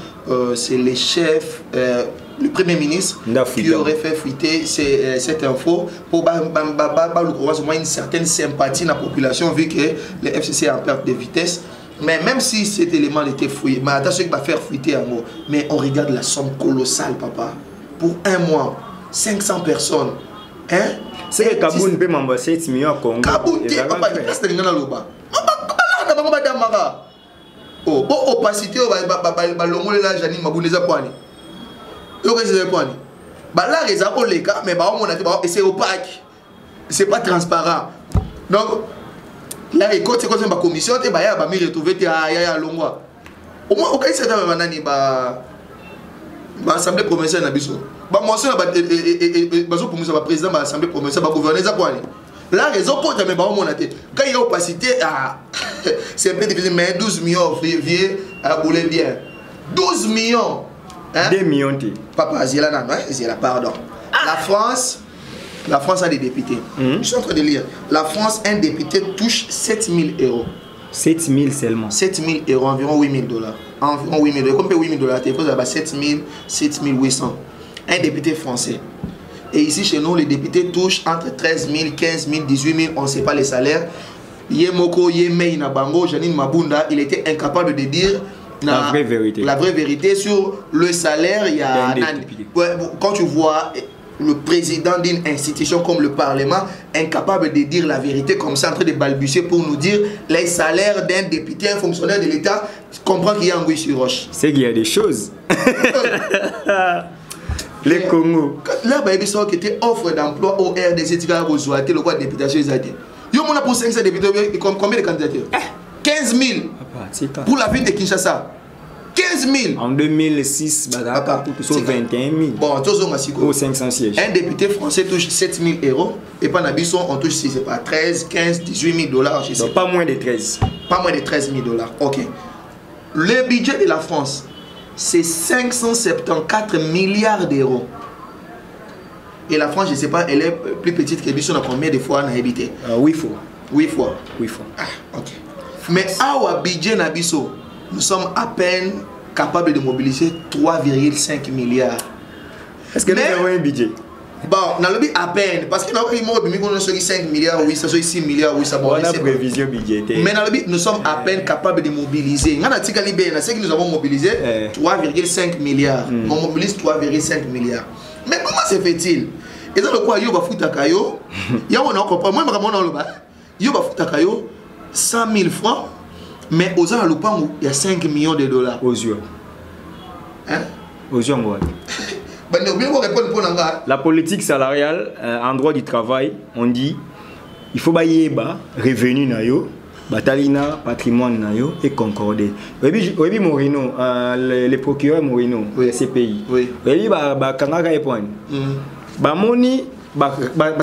c'est les chefs, le premier ministre qui aurait fait fuiter cette info pour avoir une certaine sympathie dans la population vu que le FCC est en perte de vitesse. Mais même si cet élément était fouillé, mais attention qu'il va faire fuiter un mot. Mais on regarde la somme colossale, papa. Pour un mois, 500 personnes. Hein? C'est que Kaboun peut m'embrasser 7 millions à Congo. Kaboun, papa, il reste dans le bas. Oh, opacité, là, Janine Mabouneza Poani. Là, les cas, mais c'est opaque. C'est pas transparent. Donc, là, c'est comme une commission, il y a retrouvé à Longwa. Au moins, aucun certain l'Assemblée provinciale Nabiso. Moi, le président de l'Assemblée provinciale, le gouverneur Zapoani. Là, les autres, mais quand il y a opacité, c'est un peu difficile, mais 12 millions, vieux, à bouler bien. 12 millions. 2 millions. Papa, pardon. La France a des députés. Je suis en train de lire. La France, un député touche 7 000 €. 7 000 seulement. 7 000 €, environ 8 000 $. Environ 8 000 $. Comme 8 000 $, il faut 7 800. Un député français. Et ici, chez nous, les députés touchent entre 13 000, 15 000, 18 000, on ne sait pas les salaires. Yemoko, Yemei, Nabango, Janine Mabunda, il était incapable de dire la vraie vérité sur le salaire. Il y a quand tu vois le président d'une institution comme le Parlement incapable de dire la vérité comme ça, en train de balbutier pour nous dire les salaires d'un député, un fonctionnaire de l'État, tu comprends qu'il y a un sur roche. C'est qu'il y a des choses. Les Congo. Là, il y a qui était offre d'emploi au RDC, le quoi de députation, ils étaient. Il y a pour 500 députés, combien de candidatures? 15 000 pour la ville de Kinshasa. 15 000. En 2006, sur 21 000. Bon, au 500 sièges. Un député français touche 7 000 €. Et par Nabisson, on touche, je sais pas, 13, 15, 18 000 $. Je sais. Donc, pas moins de 13. Pas moins de 13 000 $. Ok. Le budget de la France, c'est 574 milliards d'euros. Et la France, je ne sais pas, elle est plus petite que Bisson, a combien de fois on a habité? 8 fois. 8 fois. 8 fois. Ah, ok. Mais à budget Nabiso, nous sommes à peine capables de mobiliser 3,5 milliards. Est-ce que nous avons un budget? Bon, on a le budget à peine. Parce que nous avons 5 milliards, oui, ça 6 milliards, oui, ça va. On a prévision budgétaire. Mais dans le budget, nous sommes à peine capables de mobiliser. Nous avons mobilisé 3,5 milliards. On mobilise 3,5 milliards. Mais comment se fait-il? Et dans le quoi, il y a Futakayo, il y a un 100 000 francs, mais aux Alupang, il y a 5 millions de $. Aux yeux. Hein? Aux yeux, moi. La politique salariale en droit du travail, on dit il faut bailler bas, revenu nayo, batalina, patrimoine nayo et concorder. Oui, Morino, le procureur Morino, CPI. Oui. Oui, kangaka epone. Bamoni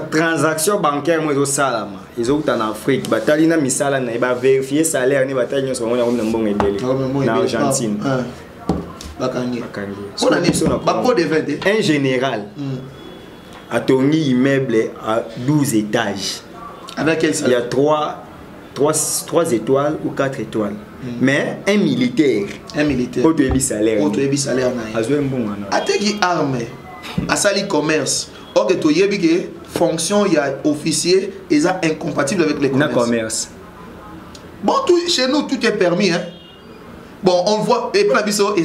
transaction bancaire moi au salama. Ils ont en Afrique, batalina misala na ba vérifier salaire ni batalina so ngona comme mbongo edeli. Na Argentine. Bakangi. Un général, a tourné immeuble à 12 étages. Avec quel salaire? Il y a 3 étoiles ou 4 étoiles. Mais un militaire. Un militaire. Autre salaire. Autre salaire. Ateki arme. Asali commerce. Or que tu yebi que fonction il y a officier et ça incompatible avec les commerces. Bon, chez nous tout est permis hein. Bon, on voit et puis la biso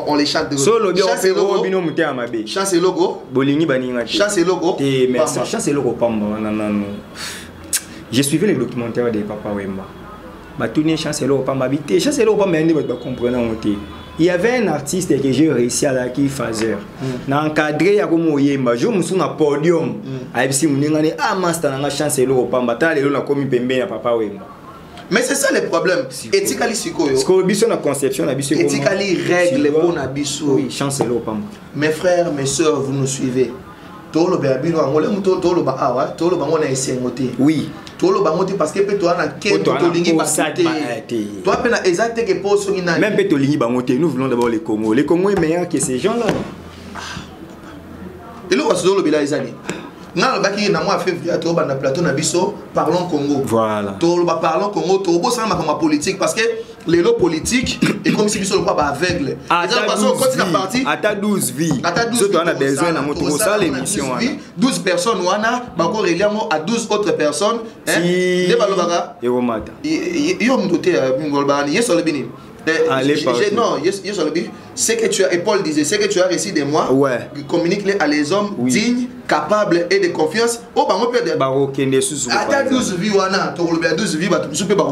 on les chante de solo chasse et logo. Chasse et logo. Bolingi baninga. Chasse et logo. Mais chasse et logo pamba non. J'ai suivi les documentaires de Papa Wemba. Batouné chasse et logo pamba bité. Chasse et logo pamba ndi ba comprendre monter. Il y avait un artiste que j'ai réussi à la qui faisait. Dans encadré ya comme Oyemba, je me suis na podium. Aibisi muningani ah master na chance et logo pamba ta lelo na komi pembe ya Papa Wemba. Mais c'est ça le problème. Etikali sikoyo. Parce que biso na conception na biso comment. Etikali règle pour na biso. Oui, chance lo pam. Mes frères, mes sœurs, vous nous suivez. Tolo be abino ngole muto tolo ba awa, tolo ba ngona esengote. Oui. Tolo ba ngote parce que pe toi na ken to lingi ba sate. Toi pe na exact que pour so ngina. Même pe to lingi ba ngote, nous voulons d'abord les Congo. Les Congo est meilleur que ces gens-là. Et là tolo be la ezali. Dans le baki na mois février to ba na plateau na biso parlons Congo. Voilà. To ba parlons Congo to bo ça ma politique parce que les lots politiques et comme si biso le pas aveugle. À ta 12 vies. Surtout on a besoin na moto ça l'émission. 12 personnes wana ba ko reliamo à 12 autres personnes hein. De ba lo baka. Et romata. Yo mdoté ngol ba ni yeso le bini. Non, c'est que tu as, et Paul disait, c'est que tu as réussi de moi, ouais. Communique-les à les hommes dignes, capables et de confiance. Oh, bah, on peut dire, à 12 vies, wana, tu as 12 vies, tu peux pas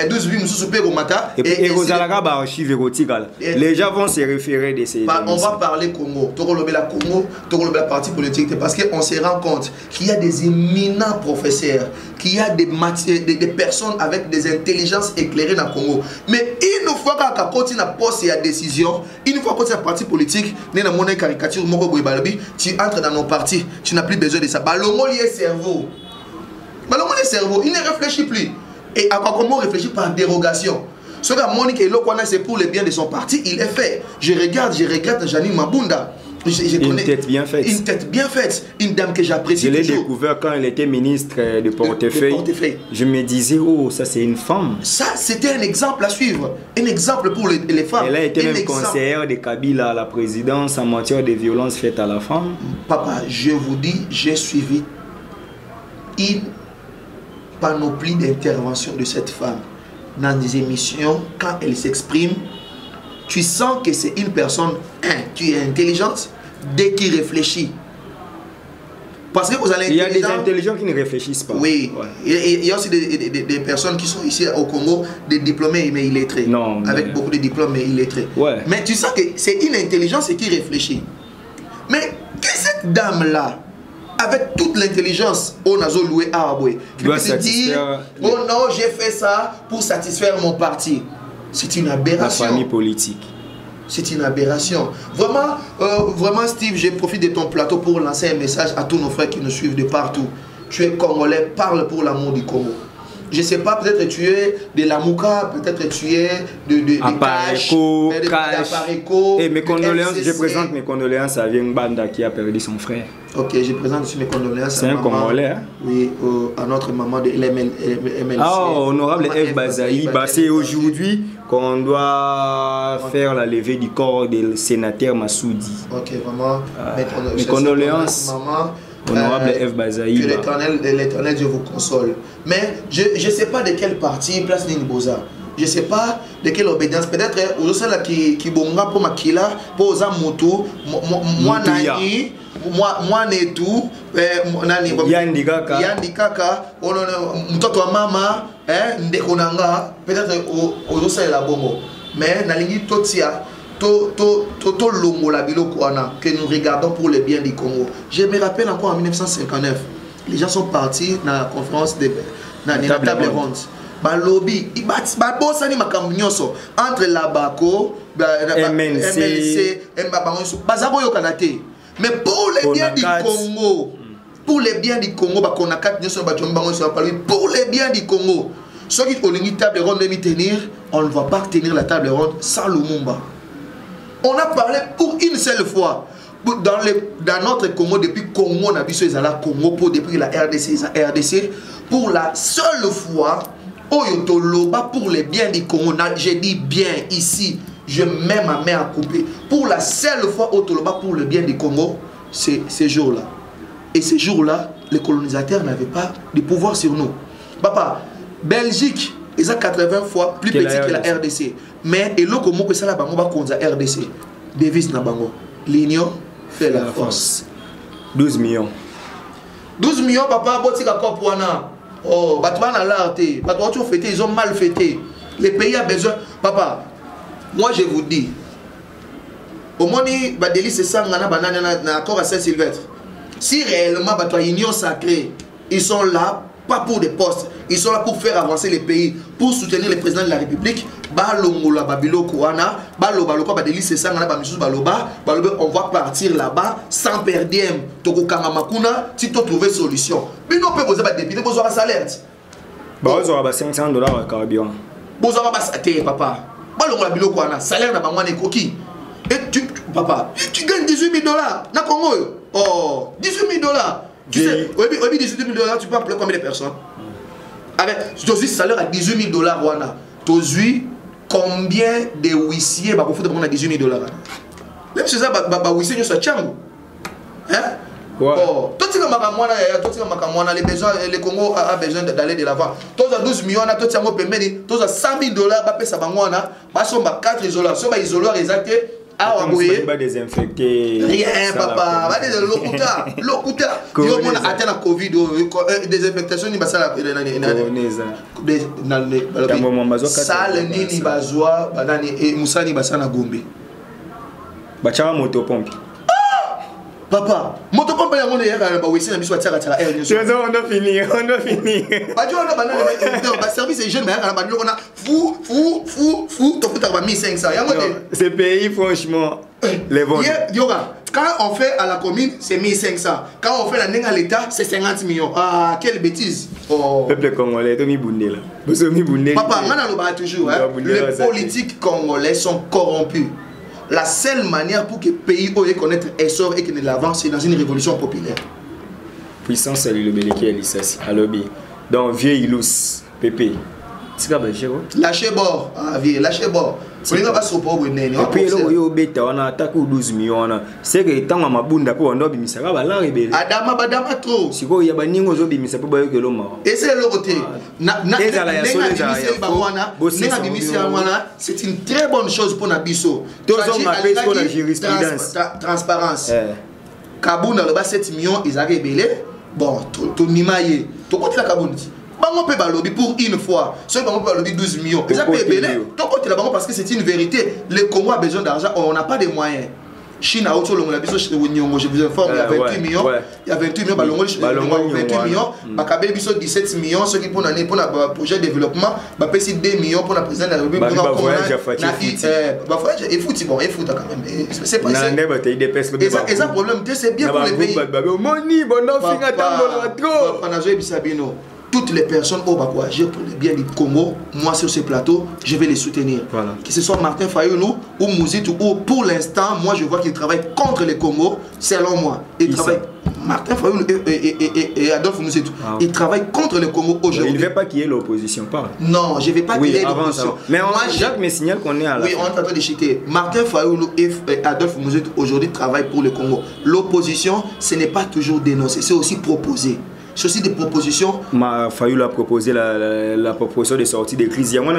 12 vies, tu peux pas et Rosalaga, archive érotique. Les gens vont se référer de ces. On va parler Congo, tu as la Congo, tu as la partie politique, parce qu'on se rend compte qu'il y a des éminents professeurs, qu'il y a des personnes avec des intelligences éclairées dans le Congo. Mais une fois qu'on continue à poser la décision, une fois qu'on est parti politique, caricature, tu entres dans nos partis, tu n'as plus besoin de ça. Balomo lié cerveau. Balomo lié cerveau, il ne réfléchit plus. Et à quoi comment réfléchit par dérogation. Ce que Monique et Lokwana, c'est pour le bien de son parti, il est fait. Je regarde Janine Mabunda. Une tête bien faite. Une tête bien faite. Une dame que j'apprécie. Je l'ai découvert quand elle était ministre de portefeuille. Je me disais, oh, ça c'est une femme. Ça, c'était un exemple à suivre. Un exemple pour les femmes. Elle a été même conseillère de Kabila à la présidence en matière de violences faites à la femme. Papa, je vous dis, j'ai suivi une panoplie d'interventions de cette femme dans des émissions. Quand elle s'exprime, tu sens que c'est une personne qui est intelligente dès qu'il réfléchit. Parce que vous allez. Il y a des intelligents qui ne réfléchissent pas. Oui. Ouais. Il y a aussi des personnes qui sont ici au Congo, des diplômés mais illettrés. Non. Avec beaucoup de diplômes mais illettrés. Ouais. Mais tu sens que c'est une intelligence qui réfléchit. Mais que cette dame-là, avec toute l'intelligence, on a loué à Aboué, qui peut se dire, oh non, j'ai fait ça pour satisfaire mon parti. C'est une aberration. La famille politique. C'est une aberration. Vraiment, vraiment Steve, je profite de ton plateau pour lancer un message à tous nos frères qui nous suivent de partout. Tu es Congolais, parle pour l'amour du Congo. Je ne sais pas, peut-être que tu es de la Mouka, peut-être que tu es de Apareco. Et mes condoléances, je présente mes condoléances à Viengbanda qui a perdu son frère. Ok, je présente aussi mes condoléances à un Congolais. Hein? Oui, à notre maman de l'MLC. Ah, honorable F. Bazaï, c'est aujourd'hui qu'on doit faire la levée du corps du sénateur Massoudi. Ok, vraiment. Mes condoléances. Maman. Honorable F. Bazaï. Que l'éternel Dieu vous console. Mais je ne sais pas de quel parti place Ningboza. Je ne sais pas de quelle obédience. Peut-être qui bonga pour makila, pour osa moto, moi nani, moi netou, Yandi Kaka, mtoto wa mama, ndekonanga, peut-être osa la bongo. Mais nalingi totia. Que nous regardons pour le bien du Congo. Je me rappelle encore en 1959, les gens sont partis dans la conférence de la table ronde. Balobi, entre l'Abaco, MLC, mais pour le bien du Congo, pour le bien du Congo, pour le bien du Congo, ceux qui ont une table ronde de tenir, on ne va pas tenir la table ronde sans Lumumba. On a parlé pour une seule fois. dans notre Congo, depuis Congo, on a vu ces ala Congo, pour depuis la RDC, pour la seule fois, Oyotoloba pour les biens du Congo, j'ai dit bien ici, je mets ma main à couper. Pour la seule fois, Oyotoloba pour le bien du Congo, c'est ces jours-là. Et ces jours-là, les colonisateurs n'avaient pas de pouvoir sur nous. Papa, Belgique, ils ont 80 fois plus petit que la RDC. Mais et l'autre mot que ça là, on va contre la RDC. Devise na bango. L'union fait la force. 12 millions. 12 millions, papa, botika kopwana. Oh, batman a l'arté. Batman ont fêté, ils ont mal fêté. Le pays a besoin. Papa, moi je vous dis, au moins, Badeli c'est ça, na accord à Saint-Sylvestre. Si réellement, batman union sacrée, ils sont là, pas pour des postes, ils sont là pour faire avancer les pays, pour soutenir le président de la République. On va partir là-bas sans perdre. Si tu trouves solution. Mais nous pouvons pas député, vous aurez un salaire. Vous aurez $500 au carburant. Vous aurez un salaire, papa. Salaire n'a pas moins de coquilles. Et tu, papa, tu gagnes $18 000. Na Congo. Oh, $18 000. Tu sais, au 18 000 $, tu peux appeler combien de personnes? Avec ton salaire à $18 000, ton combien de huissiers va pour foutre à $18 000? Même si ça, huissier, nous sommes hein? Oh, toi, tu as les besoins, le Congo a besoin d'aller de l'avant. Toi, tu as 12 millions, toi, tu as $100 000, ça va 4 isolants, ça va isoler exacté. Ah, oui. Va désinfecter. Rien, papa. Va désinfecter. L'okuta. Il y a atteint la Covid. Désinfectation, il va ça. Sale nini bazwa, banani et Moussani basana gombe. Bachara motopompe. Papa, motopompe ya ngone ya ba wesi na biso ataka tala air news. On a fini. Ba jo na banana ba service jeune ba na ba lona fou to futa ba 1500. Ce pays franchement les bons. Quand on fait à la commune, c'est 1500. Quand on fait la nègre à l'État, c'est 50 millions. Ah, quelle bêtise. Oh. Peuple congolais, Tommy Boundé là. Papa, toujours, hein, les politiques congolais sont corrompus. La seule manière pour que le pays ait connaître essor et qu'il avance, c'est dans une révolution populaire. Puissance, c'est le Béliki et l'Issassi. Donc, vieux Ilous, Pépé. Lâchez bord, lâchez bord. Et puis, on a attaqué 12 millions. C'est que tant que Mabunda pour un homme, ça va là, Adama trop. Si vous avez un niveau de bimi, ça peut pas que l'homme. Et c'est le côté. C'est une très bonne chose pour Nabiso. Transparence. Kabouna, le bas 7 millions, ils avaient belé. Bon, tout nimaye. Tout côté la Kaboundi. On peut balobi pour une fois. Ceux qui ont balobi 12 millions. Ils ont payé parce que c'est une vérité. Le Congo a besoin d'argent. On n'a pas de moyens. Chine a autre chose. Je vous informe. Il y a 28 millions. Il y a 28 millions. 28 millions. Bakabé biso 17 millions. Ceux qui pour l'année pour le projet de développement. Bapesi 2 millions pour la présidente de la République. Et foot, bon, et foot quand même. C'est pas ça. Et ça problème, c'est bien pour les pays. Toutes les personnes au agir pour le bien du Congo, moi sur ce plateau, je vais les soutenir. Voilà. Que ce soit Martin Fayoulou ou Mouzit ou pour l'instant, moi je vois qu'ils travaillent contre le Congo, selon moi. Ils travaillent. Martin Fayoulou et Adolphe Mouzit, ils travaillent contre le Congo aujourd'hui. Il ne veut pas qu'il y ait l'opposition, parle. Non, je ne vais pas qu'il y ait l'opposition. Mais Jacques me signale qu'on est à la Oui, on est en train de chuter. Martin Fayoulou et Adolphe Mouzit aujourd'hui travaillent pour le Congo. L'opposition, ce n'est pas toujours dénoncer, c'est aussi proposer. C'est aussi des propositions. Fayoulou a proposé la proposition de sortie de crise. Yoka.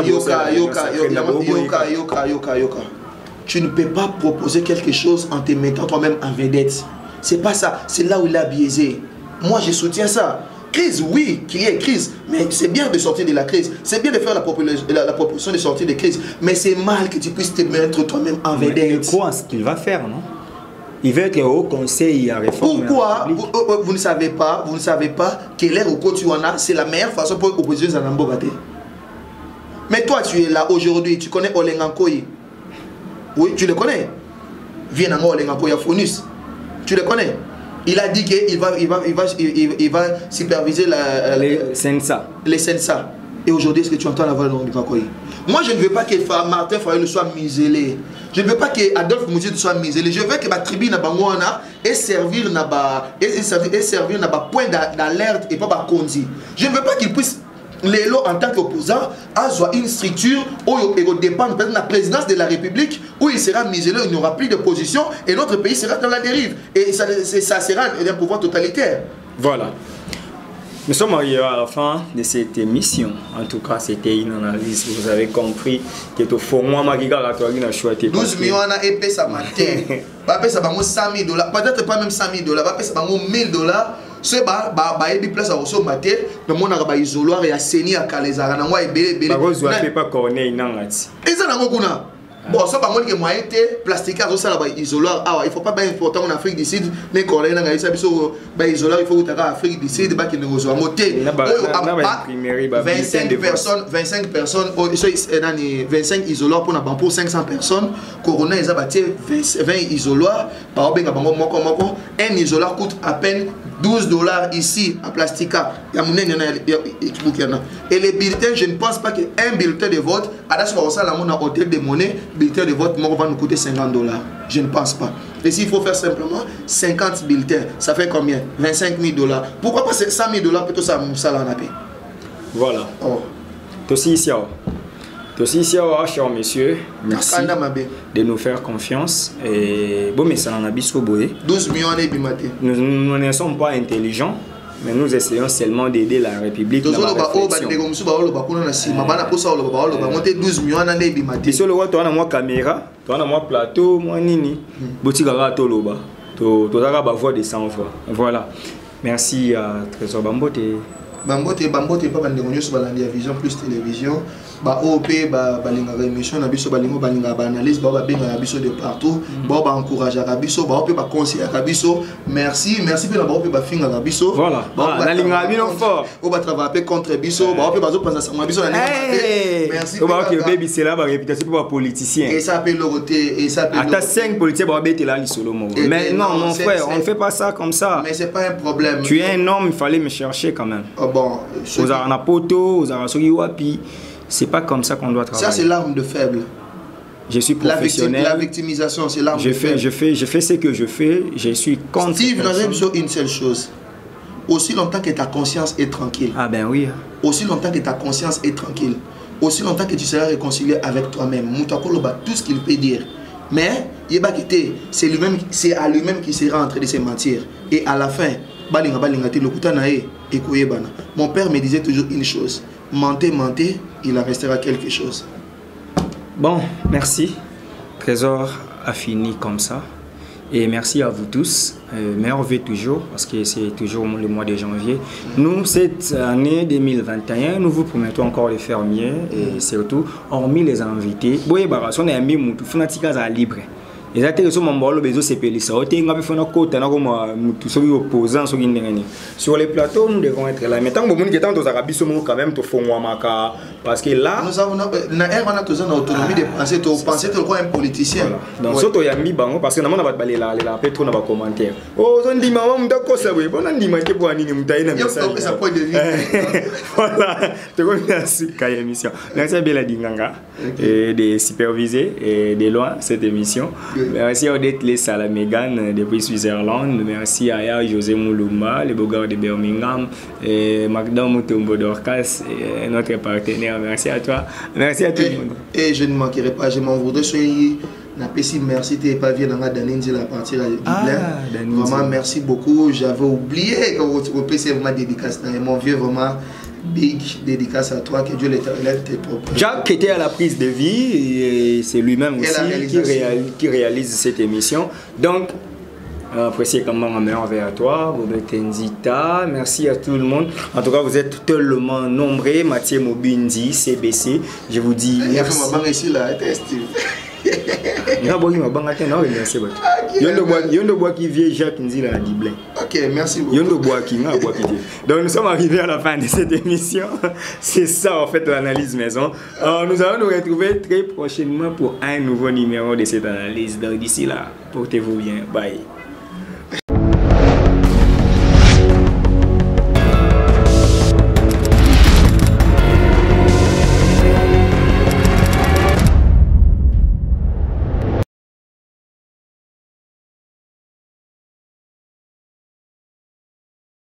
Tu ne peux pas proposer quelque chose en te mettant toi-même en vedette. C'est pas ça. C'est là où il a biaisé. Moi, je soutiens ça. Crise, oui, qu'il y ait crise. Mais c'est bien de sortir de la crise. C'est bien de faire la proposition de sortir de crise. Mais c'est mal que tu puisses te mettre toi-même en vedette. Il croit ce qu'il va faire, non? Il veut être au conseil à réforme. Pourquoi vous ne savez pas que l'air au Côte-Ouana, c'est la meilleure façon pour l'opposition à Nambogate? Mais toi, tu es là aujourd'hui, tu connais Olengankoy. Oui, tu le connais. Viens à Olengankoy à Fonus. Tu le connais. Il a dit qu'il va superviser les Sensa. Et aujourd'hui, est-ce que tu entends la voix de Laurent Bikwa? Moi, je ne veux pas que Martin Fayulu soit muselé. Je ne veux pas que Adolphe Mouzi soit muselé. Je veux que ma tribu na bangwana et servir na point d'alerte et pas ba konzi. Je ne veux pas qu'il puisse Lélo en tant qu'opposant avoir une structure où il dépend de la présidence de la République où il sera muselé, il n'y aura plus de position et notre pays sera dans la dérive. Et ça sera un pouvoir totalitaire. Voilà. Nous sommes arrivés à la fin de cette émission. En tout cas, c'était une analyse. Vous avez compris que tu fais moi, Magiga, la toi, a choisi. 12 millions et paye ça matin. Va payer ça 100 000 $. Peut-être pas même 100 000 $. Va payer ça 1 000 $. C'est une place à recevoir matin. Le monde a isoloir et a saigné à Calaiza. On a belé. Pas corner nangati. Et ça n'a pas. Bon, ça pas moi qui m'a été plastique à ça là isoloir. Ah, il faut pas bien important en Afrique du Sud. Les Coréens n'ont pas biso isoloir. Il faut que Afrique du Sud qui nous reçoit monter. 25 personnes, 25 isoloirs pour 500 personnes. Corona ils a battu 20 isoloirs. Par exemple, un isoloir coûte à peine $12 ici à Plastica. Et les bulletins, je ne pense pas qu'un bulletin de vote, à la hôtel de monnaie, bulletin de vote va nous coûter $50. Je ne pense pas. Et s'il faut faire simplement 50 bulletins, ça fait combien? 25 000 $. Pourquoi pas 100 000 $ plutôt ça en a payé? Voilà. Oh. Aussi, cher monsieur, merci de nous faire confiance. Et bon, mais ça en a bisco boé. 12 millions de bimaté. Nous ne sommes pas intelligents, mais nous essayons seulement d'aider la République. Dans la réflexion. 12 millions de bimaté. Si on a moi caméra, on a moi plateau, moi nini, botikara toloba, to la voix de 100 fois. Voilà. Merci à Trésor Bambote. Bambote pas bandonyo sur la Vision Plus télévision. Ba OP ba balinga émission na biso balingo balinga ba analyse ba benga biso de partout ba encourager biso ba OP ba conseiller biso. Merci pe na ba OP ba finga biso. Voilà. Na linga bino fort. On va travailler contre biso ba OP ba zo penser ça biso na merci. On va que baby c'est là ba réputation pour ba politicien. Et ça peut l'oroté et ça peut à 5 politiciens ba bête là li solo mo. Mais non mon frère, on ne fait pas ça comme ça. Mais c'est pas un problème. Tu es un homme, il fallait me chercher quand même. Bon, aux arana poto, aux arasogi wapi. C'est pas comme ça qu'on doit travailler. Ça, c'est l'arme de faible. Je suis professionnel. La victimisation, c'est l'arme de faible. Je fais ce que je fais. Je suis contre. Steve, nous avons une seule chose. Aussi longtemps que ta conscience est tranquille. Ah ben oui. Aussi longtemps que ta conscience est tranquille. Aussi longtemps que tu seras réconcilié avec toi-même. Moutakolba, tout ce qu'il peut dire. Mais, c'est à lui-même qui sera en train de se mentir. Et à la fin, mon père me disait toujours une chose. Mentez, il en restera quelque chose. Bon, merci. Trésor a fini comme ça. Et merci à vous tous. Meilleurs vœux toujours, parce que c'est toujours le mois de janvier. Nous, cette année 2021, nous vous promettons encore de faire mieux. Et surtout, hormis les invités, on est un peu libre. Et ça, c'est mon besoin c'est pelissa. Sur les plateaux, nous devons être là. Mais tant que nous sommes aux Arabes, nous quand même parce que là, nous avons l'autonomie de penser. Tu penses que un politicien. Donc, surtout, il y a mis bango parce que nous avons la pétro dans les commentaires. Oh, on dit maman, on doit ça. On dit maman, pour animer, ça point de vue. Voilà. Tu connais cette émission. Merci à Bella Dinganga de superviser et de loin cette émission. Merci à Odette Lessa la Megan depuis Switzerland. Merci à José Moulumba, le beau gars de Birmingham, et Magda Mutombo d'Orcas, notre partenaire. Merci à toi. Merci à tout le monde. Et je ne manquerai pas, je m'en voudrais soigner. Merci, tu n'es pas venu dans la Daninzi la partie de vraiment, merci beaucoup. J'avais oublié que vous PC vraiment dédicace. Mon vieux, vraiment. Big dédicace à toi, que Dieu l'élève tes propres. Jacques était à la prise de vie et c'est lui-même aussi qui réalise cette émission. Donc, appréciez comment on met à toi, Tenzita, merci à tout le monde. En tout cas, vous êtes tellement nombreux. Mathieu Mobindi, CBC, je vous dis merci. Ok, merci beaucoup. Donc nous sommes arrivés à la fin de cette émission. C'est ça en fait l'analyse maison. Nous allons nous retrouver très prochainement pour un nouveau numéro de cette analyse. Donc d'ici là, portez-vous bien. Bye.